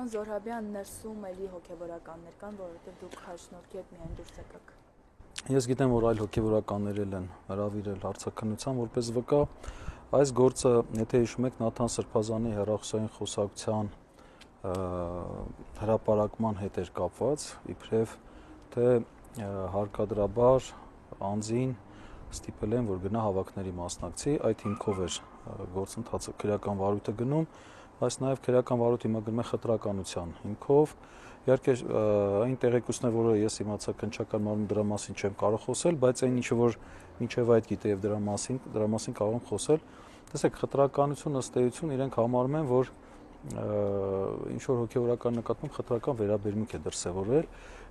Պարոն Զոհրաբյան, ներսում էլի հոգևորականներ կան, որովհետև դուք հաշնորհքի հետ միայն դուրս եկաք։ Ես գիտեմ, որ այլ հոգևորականներ են հրավիրել հարցաքննության որպես վկա։ Այս գործը, եթե հիշում եք, Նաթան Սրբազանի հեռախոսային խոսակցության հրապարակման հետ էր կապված, իբրև թե հարկադրաբար անձին ստիպել են, որ գնա հավաքների մասնակցի, այդ հիմքով էր գործընթացը քրեական վարույթը գնում, այս նաև քրեական վարույթը հիմա գնում է խտրականության հիմքով։ Իհարկե այն տեղեկությունները, որը ես իմացա քննչական մարմնում, դրա մասին չեմ կարող խոսել, բայց այն ինչը որ մինչև այդ գիտե եւ դրա մասին կարող եմ խոսել։ Տեսեք, խտրականություն ըստ էության իրենք համարում են, որ ինչ որ հոգեվորական նկատմամբ խտրական վերաբերմունք է դրսևորվել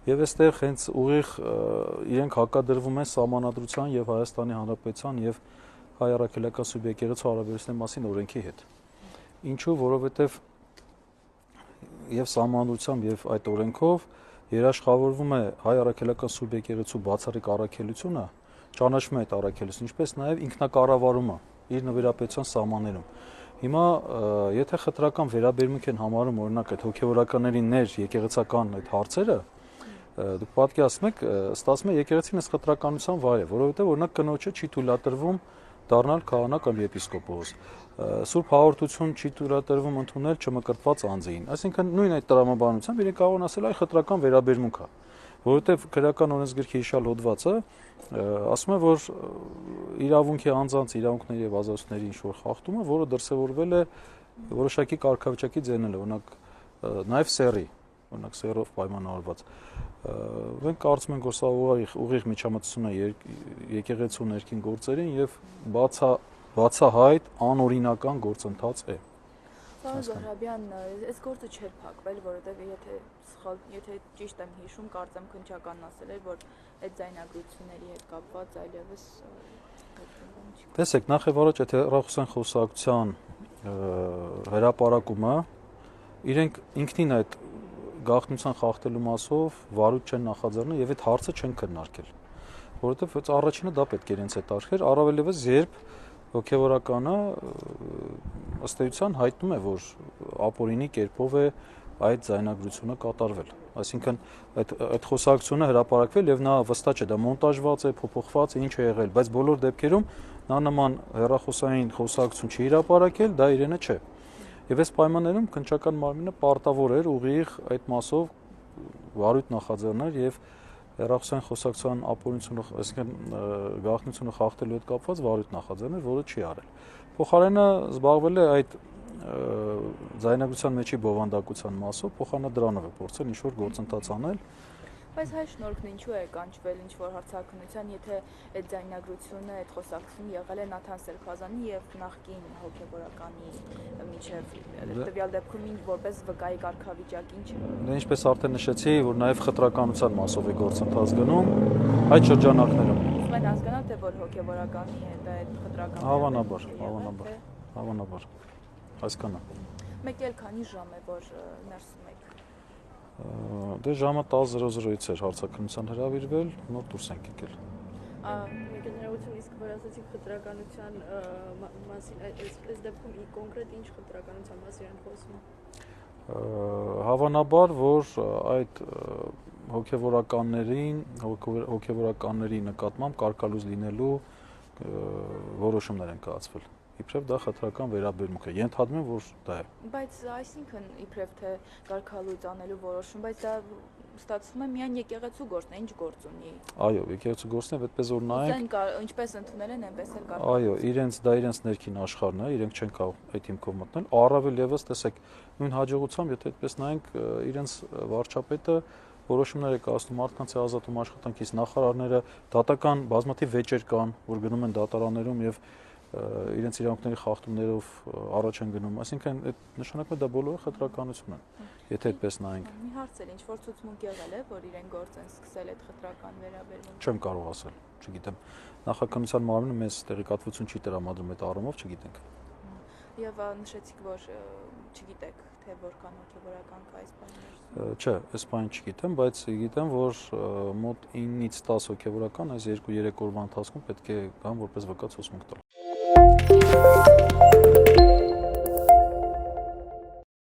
եւ այստեղ հենց ուղիղ իրենք հակադրվում են Սահմանադրության եւ Հայաստանի Հանրապետության եւ հայ առաքելական սուբյեկտի հարաբերությունների մասին օրենքի հետ։ Ինչու, որովհետեւ եւ Սահմանադրությամբ եւ այդ օրենքով երաշխավորվում է հայ առաքելական սուբյեկտի բացառիկ առաքելությունը, ճանաչում է այդ առաքելությունը, ինչպես նաեւ ինքնակառավարումը իր նվիրապետության սահմաններում։ Հիմա եթե խտրական վերաբերմունք են համարում օրինակ այդ հոգեվորականների ներ եկեղեցական այդ հարցերը, դուք պատկերացնում եք, ստացվում է եկեղեցին այս խտրականության վայր է, որովհետեւ օրինակ կնոջը չի թույլատրվում դառնալ քահանա կամ եպիսկոպոս։ Սուրբ հաղորդություն չի թույլատրվում ընդունել չմկրտված անձին։ Այսինքն նույն այդ տրամաբանությամբ իրենք կարող են ասել այ խտրական վերաբերմունք է, որովհետեւ քրեական օրենսգրքի հիշյալ հոդվածը ասում է, որ իրավունքի անձանց իրավունքների եւ ազատությունների ինչ որ խախտումը, որը դրսևորվել է որոշակի կարգավիճակի ձեռնել, օրինակ նաեւ սեռի, օրինակ սեռով պայմանավորված։ Մենք կարծում ենք, որ սա ուղիղ միջամտություն է եկեղեցու ներքին գործերին եւ բացահայտ անօրինական գործընթաց է։ Պարոն Զոհրաբյան, այս գործը չէր փակվել, որովհետև եթե ճիշտ եմ հիշում, կարծեմ քննչականն ասել էր, որ այդ ձայնագրությունների հետ կապված այլևս Տեսեք, նախ եւ առաջ այդ հեռախոսային խոսակցության հրապարակումը իրենք ինքնին այդ գաղտնիության խախտելու մասով վարույթ չեն նախաձեռնել եւ այդ հարցը չեն քննարկել, որովհետեւ առաջինը դա պետք է իրենց հետ արժեր, առավելևս երբ հոգեվորականը ըստ էության հայտնում է, որ ապօրինի կերպով է այդ ձայնագրությունը կատարվել։ Այսինքն այդ խոսակցությունը հրապարակվել եւ նա վստահ չէ, դա մոնտաժված է, փոփոխված է, ինչ է եղել, բայց բոլոր դեպքերում նա նման հեռախոսային խոսակցություն չի հրապարակել, դա իրենը չէ։ Եվ այս պայմաններում քննչական մարմինը պարտավոր էր ուղիղ այդ մասով վարույթ նախաձեռնել եւ հեռախոսային խոսակցության ապօրինությունը, այսինքն գաղտնիությունը խախտելու հետ կապված վարույթ նախաձեռնել, որը չի արել։ Փոխարենը զբաղվել է այդ ձայնագրության մեջի բովանդակության մասով, փոխանա դրանով է փորձել ինչ-որ գործընթաց անել։ Բայց հայ շնորհքն ինչու է կանչվել ինչ-որ հարցաքննության, եթե այդ ձայնագրությունը, այդ խոսակցությունը եղել է Նաթան Սրբազանի եւ նախկին հոգեվորականի միջև տվյալ դեպքում ինչ որպես վկայի կարգավիճակ ինչ է։ Դե ինչպես արդեն նշեցի, որ նաեւ խտրականության մասով է գործընթաց գնում այդ շրջանակներում։ Ուզում են հասկանալ, թե որ հոգեվորականի հետ այդ խտրական Հավանաբար, այսքան է։ Մեկ էլ քանի ժամ է, որ ներսում եք։ Դե ժամը 10:00-ից էր հարցաքննության հրավիրվել, նոր դուրս ենք եկել։ Գեներալություն, իսկ որ ասացիք խտրականության մասին, այս դեպքում կոնկրետ ինչ խտրականության մասին են խոսում։ Հավանաբար, որ այդ հոգեվորականների նկատմամբ կարգալույզ լինելու որոշումներ են կայացվել։ Իբրև դա խտրական վերաբերմունք է, ենթադրում եմ, որ դա է։ Բայց այսինքն իբրև թե կարգալույծ անելու որոշում, բայց դա ստացվում է միայն եկեղեցու գործն է, ինչ գործ ունի։ Այո, եկեղեցու գործն է, այդպես որ նայենք։ Ինչպես ընդունել են, այնպես էլ կարող։ Այո, իրենց ներքին աշխարհն է, իրենք չեն կարող այդ հիմքով մտնել։ Առավել եւս, տեսեք, նույն հաջողությամբ, եթե այդպես նայենք, իրենց վարչապետը որոշումներ է կայացնում մարդկանց ազատում աշխատանքից, նախարարները դատական բազմաթիվ վեճեր կան, որ գնում են դատարաններում եւ իրենց իրավունքների խախտումներով առաջ են գնում, այսինքն այդ նշանակում է դա բոլորը խտրականություն է, եթե այդպես նայենք։ Մի հարց էլ, ինչ որ ցուցմունք եղել է, որ իրեն գործ են սկսել այդ խտրական վերաբերմունքը։ Չեմ կարող ասել, չգիտեմ։ Նախաքննության մարմինը մեզ տեղեկատվություն չի տրամադրում այդ առումով, չգիտենք։ Եվ նշեցիք, որ չգիտեք, թե որքան հոգեվորական կա այս բանը։ Չէ, այս բանը չգիտեմ, բայց գիտեմ, որ մոտ 9-ից 10 հոգեվորական այս 2-3 օրվա ընթացքում պետք է գան որպես վկա ցուցմունք տալ։